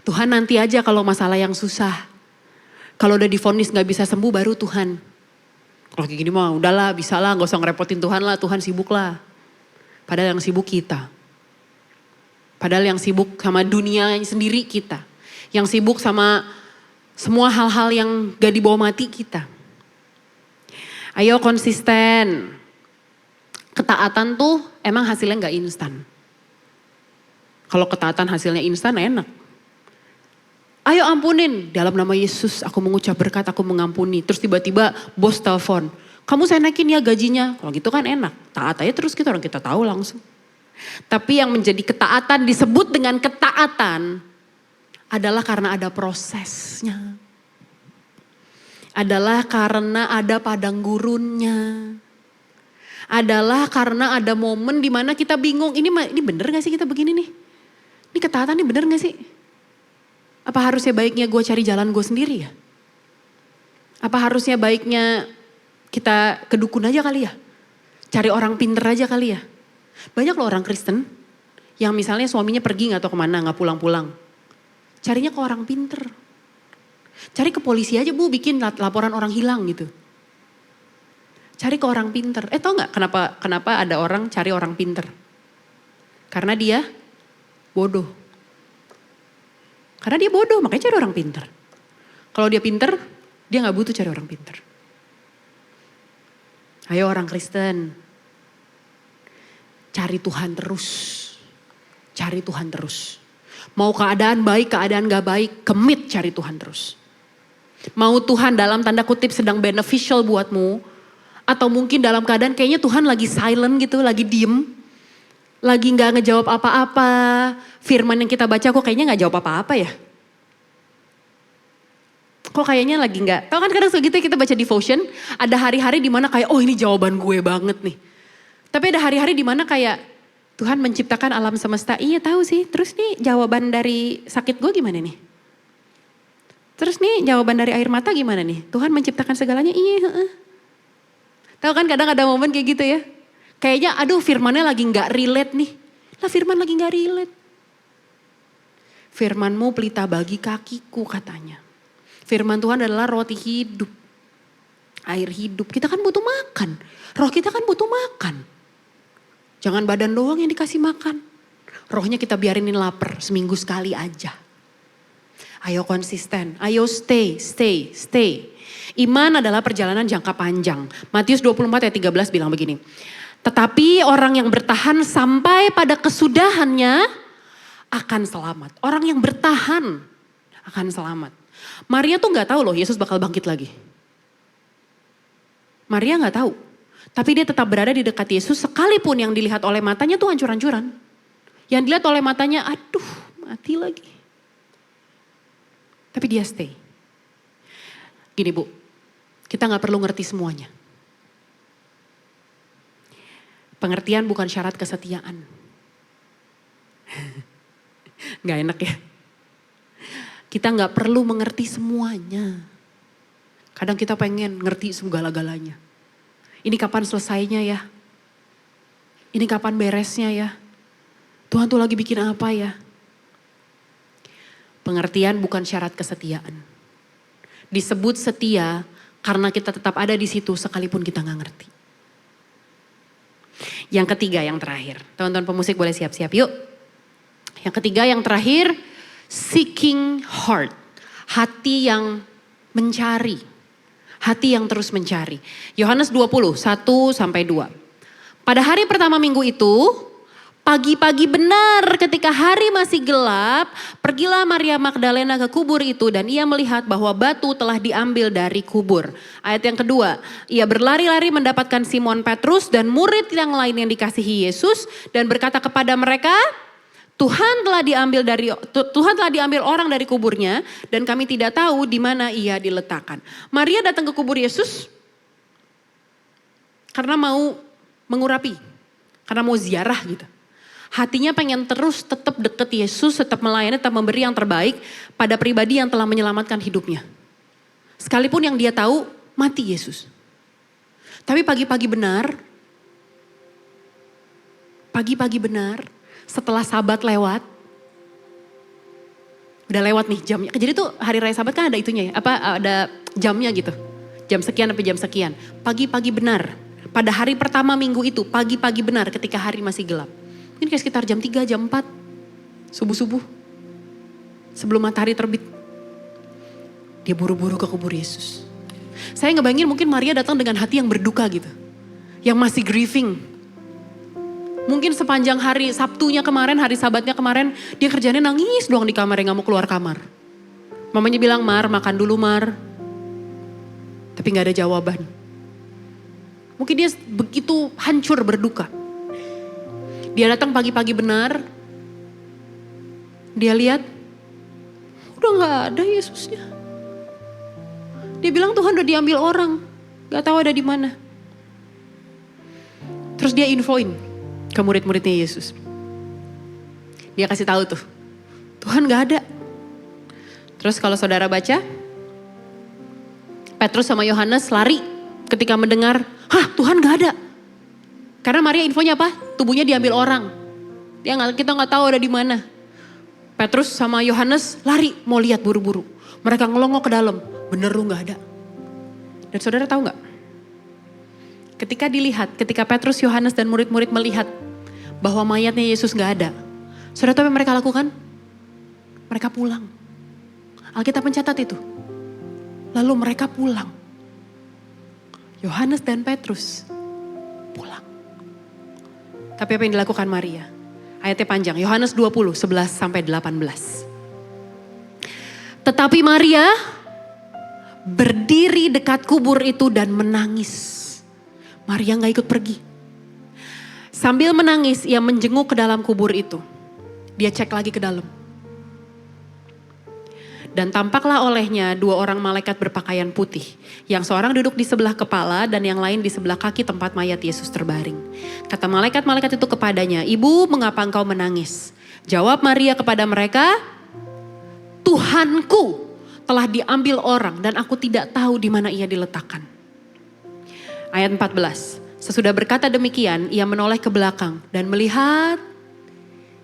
Tuhan nanti aja kalau masalah yang susah. Kalau udah divonis gak bisa sembuh baru Tuhan. Kalau kayak gini mah udahlah, bisa lah, gak usah ngerepotin Tuhan lah, Tuhan sibuk lah. Padahal yang sibuk kita. Padahal yang sibuk sama dunia sendiri kita. Yang sibuk sama semua hal-hal yang gak dibawa mati kita. Ayo konsisten. Ketaatan tuh emang hasilnya gak instan. Kalau ketaatan hasilnya instan enak. Ayo ampunin. Dalam nama Yesus aku mengucap berkat, aku mengampuni. Terus tiba-tiba bos telepon. Kamu saya naikin ya gajinya. Kalau gitu kan enak. Taat aja terus orang kita tahu langsung. Tapi yang menjadi ketaatan disebut dengan ketaatan. Adalah karena ada prosesnya. Adalah karena ada padang gurunnya. Adalah karena ada momen dimana kita bingung. Ini bener gak sih kita begini nih? Ini ketaatan ini bener gak sih? Apa harusnya baiknya gue cari jalan gue sendiri ya? Apa harusnya baiknya kita ke dukun aja kali ya? Cari orang pinter aja kali ya? Banyak loh orang Kristen yang misalnya suaminya pergi gak tahu kemana, gak pulang-pulang. Carinya ke orang pinter. Cari ke polisi aja Bu, bikin laporan orang hilang gitu. Cari ke orang pinter. Tau gak kenapa ada orang cari orang pinter? Karena dia bodoh. Karena dia bodoh, makanya cari orang pinter. Kalau dia pinter, dia gak butuh cari orang pinter. Ayo orang Kristen. Cari Tuhan terus. Cari Tuhan terus. Mau keadaan baik, keadaan gak baik, commit cari Tuhan terus. Mau Tuhan dalam tanda kutip sedang beneficial buatmu. Atau mungkin dalam keadaan kayaknya Tuhan lagi silent gitu, lagi diem. Lagi gak ngejawab apa-apa. Firman yang kita baca kok kayaknya gak jawab apa-apa ya. Kok kayaknya lagi gak. Tahu kan kadang segitu kita baca devotion. Ada hari-hari dimana kayak ini jawaban gue banget nih. Tapi ada hari-hari dimana kayak Tuhan menciptakan alam semesta. Iya tahu sih. Terus nih jawaban dari sakit gue gimana nih? Terus nih jawaban dari air mata gimana nih? Tuhan menciptakan segalanya, iya. Tahu kan kadang ada momen kayak gitu ya. Kayaknya aduh firmannya lagi gak relate nih. Lah firman lagi gak relate. Firmanmu pelita bagi kakiku katanya. Firman Tuhan adalah roti hidup. Air hidup. Kita kan butuh makan. Roh kita kan butuh makan. Jangan badan doang yang dikasih makan. Rohnya kita biarinin lapar seminggu sekali aja. Ayo konsisten, ayo stay. Iman adalah perjalanan jangka panjang. Matius 24 ayat 13 bilang begini. Tetapi orang yang bertahan sampai pada kesudahannya akan selamat. Orang yang bertahan akan selamat. Maria tuh gak tahu loh Yesus bakal bangkit lagi. Maria gak tahu. Tapi dia tetap berada di dekat Yesus sekalipun yang dilihat oleh matanya tuh hancur-hancuran. Yang dilihat oleh matanya, aduh mati lagi. Tapi dia stay. Gini Bu, kita gak perlu ngerti semuanya. Pengertian bukan syarat kesetiaan. Gak enak ya. Kita gak perlu mengerti semuanya. Kadang kita pengen ngerti segala-galanya. Ini kapan selesainya ya? Ini kapan beresnya ya? Tuhan tuh lagi bikin apa ya? Pengertian bukan syarat kesetiaan. Disebut setia karena kita tetap ada di situ sekalipun kita gak ngerti. Yang ketiga, yang terakhir. Teman-teman pemusik boleh siap-siap yuk. Yang ketiga, yang terakhir, seeking heart. Hati yang mencari. Hati yang terus mencari. Yohanes 20, 1-2. Pada hari pertama minggu itu, pagi-pagi benar ketika hari masih gelap, pergilah Maria Magdalena ke kubur itu dan ia melihat bahwa batu telah diambil dari kubur. Ayat yang kedua, ia berlari-lari mendapatkan Simon Petrus dan murid yang lain yang dikasihi Yesus dan berkata kepada mereka, Tuhan telah diambil orang dari kuburnya dan kami tidak tahu di mana ia diletakkan. Maria datang ke kubur Yesus karena mau mengurapi, karena mau ziarah gitu. Hatinya pengen terus tetap deket Yesus, tetap melayani, tetap memberi yang terbaik pada pribadi yang telah menyelamatkan hidupnya. Sekalipun yang dia tahu mati Yesus. Tapi pagi-pagi benar, setelah Sabat lewat, udah lewat nih jamnya. Jadi tuh hari raya Sabat kan ada itunya ya, ada jamnya gitu. Jam sekian sampai jam sekian. Pagi-pagi benar, pada hari pertama minggu itu, pagi-pagi benar ketika hari masih gelap. Mungkin kayak sekitar jam 3, jam 4, subuh-subuh. Sebelum matahari terbit. Dia buru-buru ke kubur Yesus. Saya ngebayangin mungkin Maria datang dengan hati yang berduka gitu. Yang masih grieving. Mungkin sepanjang hari Sabtunya kemarin, hari Sabatnya kemarin, dia kerjanya nangis doang di kamar, yang gak mau keluar kamar. Mamanya bilang, Mar, makan dulu Mar. Tapi gak ada jawaban. Mungkin dia begitu hancur berduka. Dia datang pagi-pagi benar. Dia lihat, udah gak ada Yesusnya. Dia bilang Tuhan udah diambil orang, gak tahu ada di mana. Terus dia infoin ke murid-muridnya Yesus. Dia kasih tahu tuh, Tuhan gak ada. Terus kalau saudara baca, Petrus sama Yohanes lari ketika mendengar, Tuhan gak ada. Karena Maria infonya apa? Tubuhnya diambil orang. Kita gak tahu ada di mana. Petrus sama Yohanes lari mau lihat buru-buru. Mereka ngelongok ke dalam, bener lu gak ada. Dan saudara tahu gak? Ketika Petrus, Yohanes dan murid-murid melihat bahwa mayatnya Yesus gak ada. Saudara tahu apa mereka lakukan? Mereka pulang. Alkitab mencatat itu. Lalu mereka pulang. Yohanes dan Petrus pulang. Tapi apa yang dilakukan Maria? Ayatnya panjang, Yohanes 20, 11-18. Tetapi Maria berdiri dekat kubur itu dan menangis. Maria gak ikut pergi. Sambil menangis, ia menjenguk ke dalam kubur itu. Dia cek lagi ke dalam. Dan tampaklah olehnya 2 orang malaikat berpakaian putih. Yang seorang duduk di sebelah kepala dan yang lain di sebelah kaki tempat mayat Yesus terbaring. Kata malaikat-malaikat itu kepadanya, Ibu, mengapa engkau menangis? Jawab Maria kepada mereka, Tuhanku telah diambil orang dan aku tidak tahu di mana ia diletakkan. Ayat 14. Sesudah berkata demikian, ia menoleh ke belakang dan melihat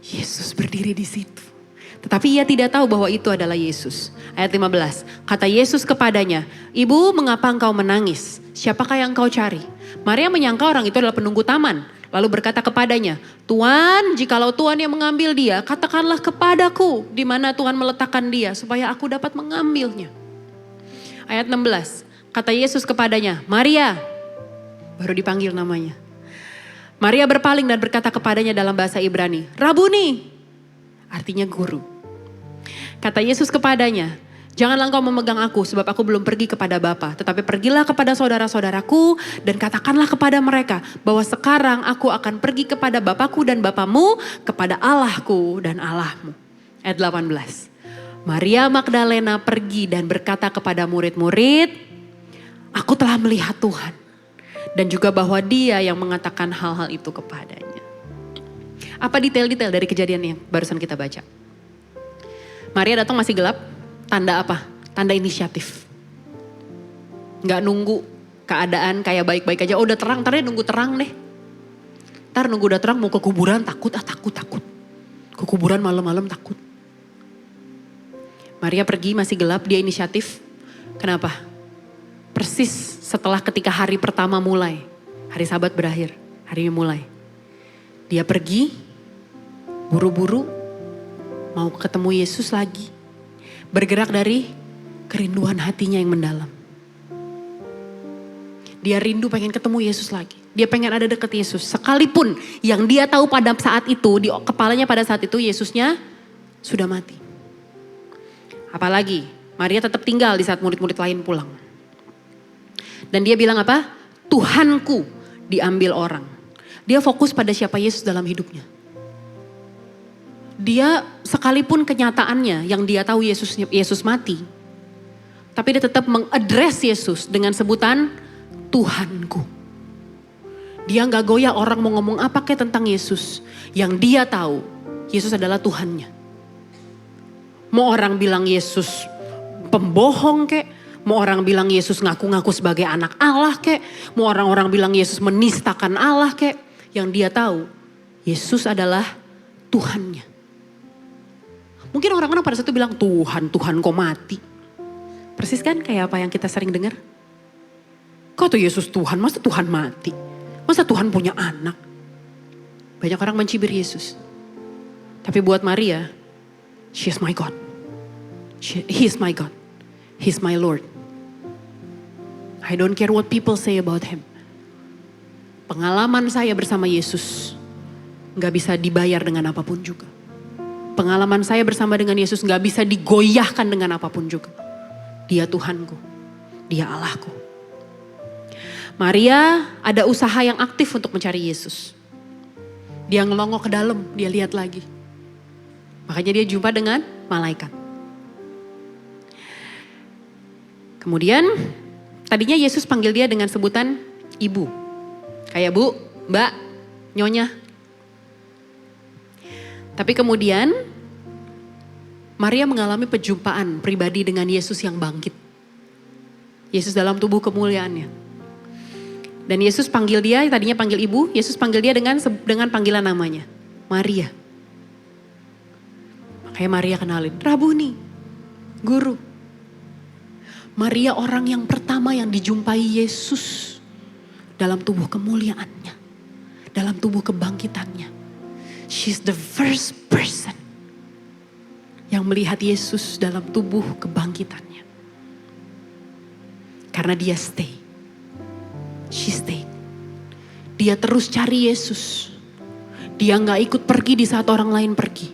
Yesus berdiri di situ. Tetapi ia tidak tahu bahwa itu adalah Yesus. Ayat 15. Kata Yesus kepadanya, Ibu, mengapa engkau menangis? Siapakah yang engkau cari? Maria menyangka orang itu adalah penunggu taman. Lalu berkata kepadanya, Tuan, jikalau Tuhan yang mengambil dia, katakanlah kepadaku di mana Tuhan meletakkan dia supaya aku dapat mengambilnya. Ayat 16. Kata Yesus kepadanya, Maria. Baru dipanggil namanya. Maria berpaling dan berkata kepadanya dalam bahasa Ibrani, Rabuni, artinya guru. Kata Yesus kepadanya, Janganlah engkau memegang aku sebab aku belum pergi kepada Bapa. Tetapi pergilah kepada saudara-saudaraku dan katakanlah kepada mereka bahwa sekarang aku akan pergi kepada Bapakku dan Bapamu, kepada Allahku dan Allahmu. Ayat 18. Maria Magdalena pergi dan berkata kepada murid-murid, aku telah melihat Tuhan. Dan juga bahwa dia yang mengatakan hal-hal itu kepadanya. Apa detail-detail dari kejadian yang barusan kita baca? Maria datang masih gelap. Tanda apa? Tanda inisiatif. Gak nunggu keadaan kayak baik-baik aja. Oh udah terang, ntar nunggu terang deh. Ntar nunggu udah terang mau ke kuburan takut. Ke kuburan malam-malam takut. Maria pergi masih gelap, dia inisiatif. Kenapa? Persis setelah ketika hari pertama mulai. Hari Sabat berakhir, hari mulai. Dia pergi, buru-buru, mau ketemu Yesus lagi. Bergerak dari kerinduan hatinya yang mendalam. Dia rindu pengen ketemu Yesus lagi. Dia pengen ada dekat Yesus. Sekalipun yang dia tahu pada saat itu, di kepalanya pada saat itu Yesusnya sudah mati. Apalagi Maria tetap tinggal di saat murid-murid lain pulang. Dan dia bilang apa? Tuhanku diambil orang. Dia fokus pada siapa Yesus dalam hidupnya. Dia sekalipun kenyataannya yang dia tahu Yesus mati. Tapi dia tetap mengadres Yesus dengan sebutan Tuhanku. Dia gak goyah orang mau ngomong apa kayak tentang Yesus. Yang dia tahu Yesus adalah Tuhannya. Mau orang bilang Yesus pembohong kek. Mau orang bilang Yesus ngaku-ngaku sebagai anak Allah kek. Mau orang-orang bilang Yesus menistakan Allah kek. Yang dia tahu Yesus adalah Tuhannya. Mungkin orang-orang pada saat itu bilang, Tuhan kok mati. Persis kan kayak apa yang kita sering dengar? Kok tuh Yesus Tuhan, masa Tuhan mati? Masa Tuhan punya anak? Banyak orang mencibir Yesus. Tapi buat Maria, she is my God. He is my God. He is my Lord. I don't care what people say about him. Pengalaman saya bersama Yesus gak bisa dibayar dengan apapun juga. Pengalaman saya bersama dengan Yesus gak bisa digoyahkan dengan apapun juga. Dia Tuhanku. Dia Allahku. Maria ada usaha yang aktif untuk mencari Yesus. Dia ngelongok ke dalam, dia lihat lagi. Makanya dia jumpa dengan malaikat. Kemudian tadinya Yesus panggil dia dengan sebutan ibu. Kayak bu, mbak, nyonya. Tapi kemudian Maria mengalami perjumpaan pribadi dengan Yesus yang bangkit. Yesus dalam tubuh kemuliaannya. Dan Yesus panggil dia, tadinya panggil ibu, Yesus panggil dia dengan panggilan namanya. Maria. Makanya Maria kenalin, Rabuni, guru. Maria orang yang pertama yang dijumpai Yesus dalam tubuh kemuliaannya. Dalam tubuh kebangkitannya. She's the first person yang melihat Yesus dalam tubuh kebangkitannya. Karena dia stay. She stayed. Dia terus cari Yesus. Dia gak ikut pergi di saat orang lain pergi.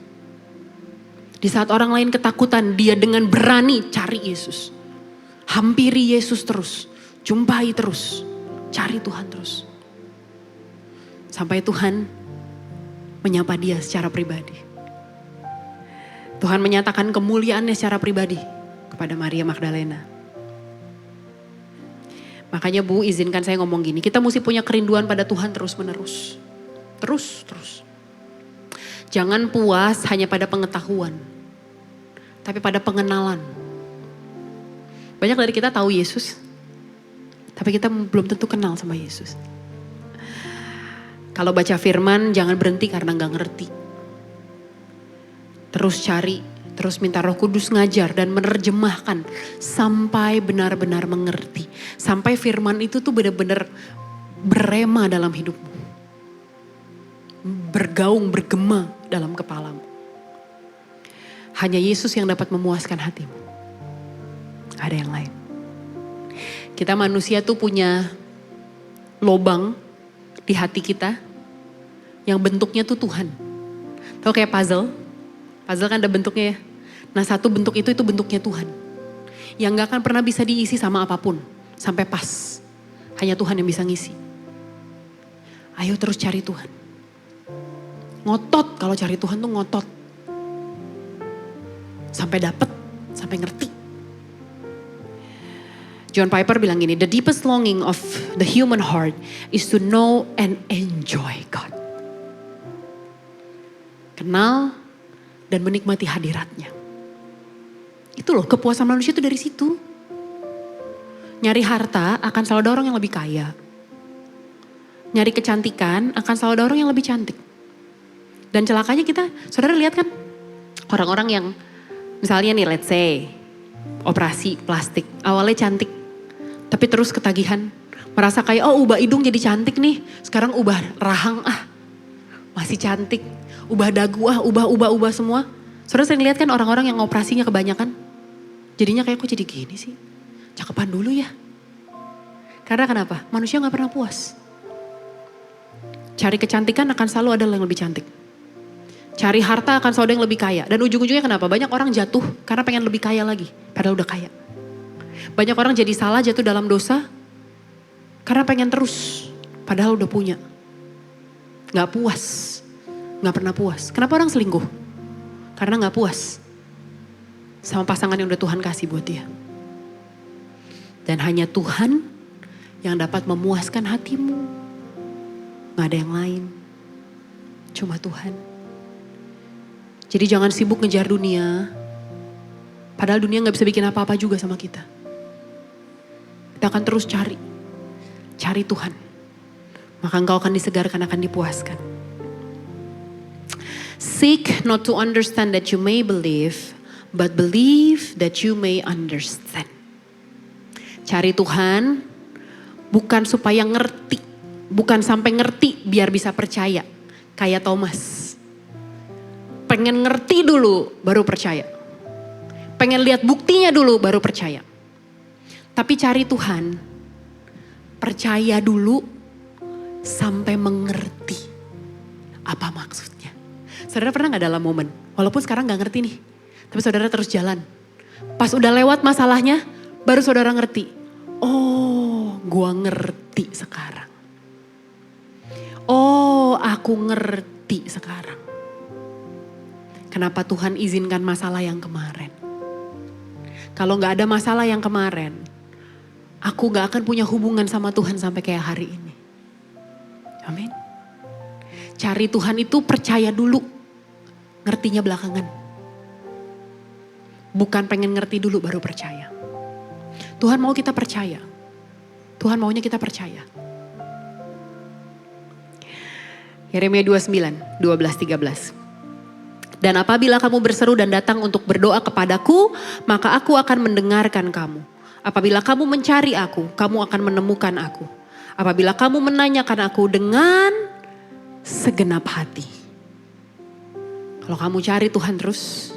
Di saat orang lain ketakutan, dia dengan berani cari Yesus. Hampiri Yesus terus. Jumpai terus. Cari Tuhan terus. Sampai Tuhan menyapa dia secara pribadi. Tuhan menyatakan kemuliaannya secara pribadi kepada Maria Magdalena. Makanya Bu, izinkan saya ngomong gini, kita mesti punya kerinduan pada Tuhan terus menerus. Terus. Jangan puas hanya pada pengetahuan, tapi pada pengenalan. Banyak dari kita tahu Yesus, tapi kita belum tentu kenal sama Yesus. Kalau baca firman jangan berhenti karena gak ngerti. Terus cari, terus minta Roh Kudus ngajar dan menerjemahkan sampai benar-benar mengerti. Sampai firman itu tuh benar-benar berema dalam hidupmu. Bergaung, bergema dalam kepalamu. Hanya Yesus yang dapat memuaskan hatimu. Ada yang lain. Kita manusia tuh punya lobang di hati kita yang bentuknya tuh Tuhan. Tahu kayak puzzle? Puzzle kan ada bentuknya ya. Nah satu bentuk itu bentuknya Tuhan. yang gak akan pernah bisa diisi sama apapun. Sampai pas. Hanya Tuhan yang bisa ngisi. Ayo terus cari Tuhan. Ngotot, kalau cari Tuhan tuh ngotot. Sampai dapet, sampai ngerti. John Piper bilang gini, the deepest longing of the human heart is to know and enjoy God. Kenal dan menikmati hadiratnya. Itu loh, kepuasan manusia itu dari situ. Nyari harta akan selalu ada orang yang lebih kaya. Nyari kecantikan akan selalu ada orang yang lebih cantik. Dan celakanya kita, saudara lihat kan, orang-orang yang misalnya nih let's say, operasi plastik, awalnya cantik, tapi terus ketagihan, merasa kayak ubah hidung jadi cantik nih, sekarang ubah rahang masih cantik, ubah dagu ubah semua. Saudara sering lihat kan orang-orang yang operasinya kebanyakan, jadinya kayak kok jadi gini sih, cakepan dulu ya. Karena kenapa? Manusia gak pernah puas. Cari kecantikan akan selalu ada yang lebih cantik. Cari harta akan selalu ada yang lebih kaya. Dan ujung-ujungnya kenapa? Banyak orang jatuh karena pengen lebih kaya lagi. Padahal udah kaya. Banyak orang jadi salah, jatuh dalam dosa. Karena pengen terus. Padahal udah punya. Gak puas. Gak pernah puas. Kenapa orang selingkuh? Karena gak puas. Sama pasangan yang udah Tuhan kasih buat dia. Dan hanya Tuhan yang dapat memuaskan hatimu. Gak ada yang lain. Cuma Tuhan. Jadi jangan sibuk ngejar dunia. Padahal dunia gak bisa bikin apa-apa juga sama kita. Kita akan terus cari. Cari Tuhan. Maka engkau akan disegarkan, akan dipuaskan. Seek not to understand that you may believe, but believe that you may understand. Cari Tuhan bukan supaya ngerti. Bukan sampai ngerti biar bisa percaya. Kayak Thomas. Pengen ngerti dulu baru percaya. Pengen lihat buktinya dulu baru percaya. Tapi cari Tuhan, percaya dulu sampai mengerti apa maksudnya. Saudara pernah gak dalam momen, walaupun sekarang gak ngerti nih, tapi saudara terus jalan. Pas udah lewat masalahnya, baru saudara ngerti. Oh, gua ngerti sekarang. Oh, aku ngerti sekarang. Kenapa Tuhan izinkan masalah yang kemarin? Kalau gak ada masalah yang kemarin, aku gak akan punya hubungan sama Tuhan sampai kayak hari ini. Amin. Cari Tuhan itu percaya dulu, ngertinya belakangan. Bukan pengen ngerti dulu baru percaya. Tuhan mau kita percaya. Tuhan maunya kita percaya. Yeremia 29, 12-13. Dan apabila kamu berseru dan datang untuk berdoa kepadaku, maka aku akan mendengarkan kamu. Apabila kamu mencari aku, kamu akan menemukan aku. Apabila kamu menanyakan aku dengan segenap hati. Kalau kamu cari Tuhan terus,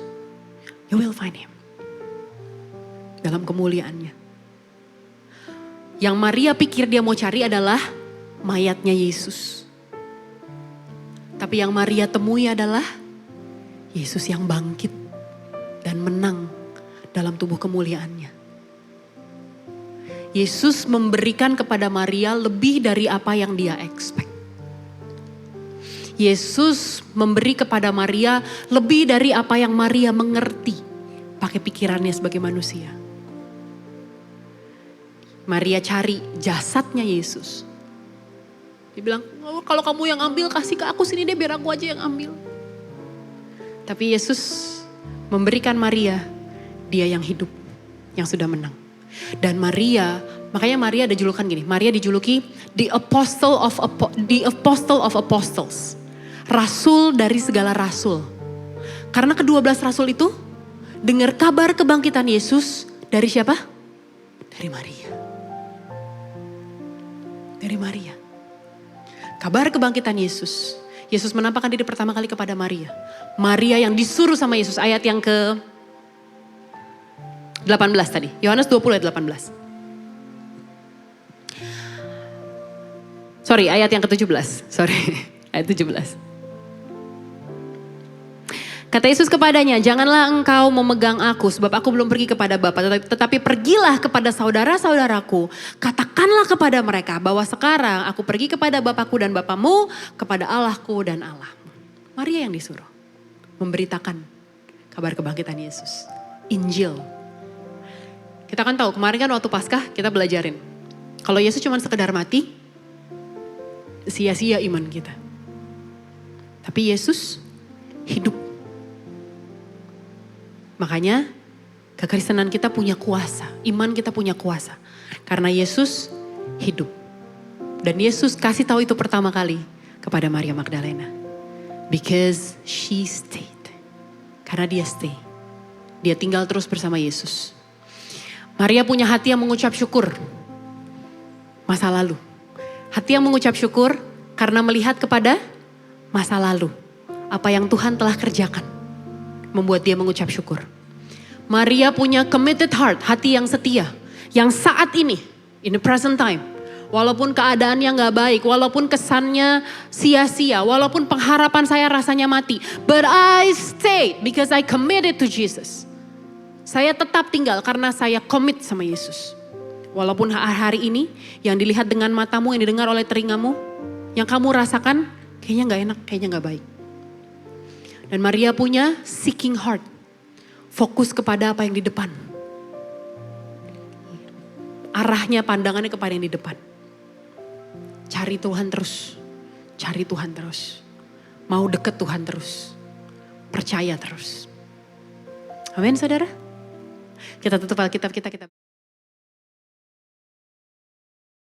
you will find him. Dalam kemuliaannya. Yang Maria pikir dia mau cari adalah mayatnya Yesus. Tapi yang Maria temui adalah Yesus yang bangkit dan menang dalam tubuh kemuliaannya. Yesus memberikan kepada Maria lebih dari apa yang dia expect. Yesus memberi kepada Maria lebih dari apa yang Maria mengerti pakai pikirannya sebagai manusia. Maria cari jasadnya Yesus. Dia bilang, oh, kalau kamu yang ambil kasih ke aku sini deh biar aku aja yang ambil. Tapi Yesus memberikan Maria, dia yang hidup, yang sudah menang. Dan Maria, makanya Maria ada julukan gini, Maria dijuluki the apostle of apostles. Rasul dari segala rasul. Karena ke-12 rasul itu dengar kabar kebangkitan Yesus dari siapa? Dari Maria. Dari Maria. Kabar kebangkitan Yesus. Yesus menampakkan diri pertama kali kepada Maria. Maria yang disuruh sama Yesus, ayat yang ke 18 tadi. Yohanes 20 ayat 18. Ayat yang ke-17. Ayat 17. Kata Yesus kepadanya, janganlah engkau memegang aku sebab aku belum pergi kepada Bapa. Tetapi pergilah kepada saudara-saudaraku. Katakanlah kepada mereka bahwa sekarang aku pergi kepada Bapakku dan Bapamu, kepada Allahku dan Allahmu. Maria yang disuruh memberitakan kabar kebangkitan Yesus. Injil. Kita kan tahu kemarin kan waktu Paskah kita belajarin. Kalau Yesus cuma sekedar mati, sia-sia iman kita. Tapi Yesus hidup. Makanya kekristenan kita punya kuasa, iman kita punya kuasa. Karena Yesus hidup. Dan Yesus kasih tahu itu pertama kali kepada Maria Magdalena. Because she stayed. Karena dia stay. Dia tinggal terus bersama Yesus. Maria punya hati yang mengucap syukur. Masa lalu. Hati yang mengucap syukur karena melihat kepada masa lalu. Apa yang Tuhan telah kerjakan. Membuat dia mengucap syukur. Maria punya committed heart, hati yang setia. Yang saat ini, in the present time. Walaupun keadaannya gak baik, walaupun kesannya sia-sia, walaupun pengharapan saya rasanya mati. But I stayed because I committed to Jesus. Saya tetap tinggal karena saya commit sama Yesus. Walaupun hari ini yang dilihat dengan matamu, yang didengar oleh telingamu, yang kamu rasakan kayaknya gak enak, kayaknya gak baik. Dan Maria punya seeking heart. Fokus kepada apa yang di depan. Arahnya, pandangannya kepada yang di depan. Cari Tuhan terus. Cari Tuhan terus. Mau deket Tuhan terus. Percaya terus. Amin saudara. Kita tutup Alkitab kita.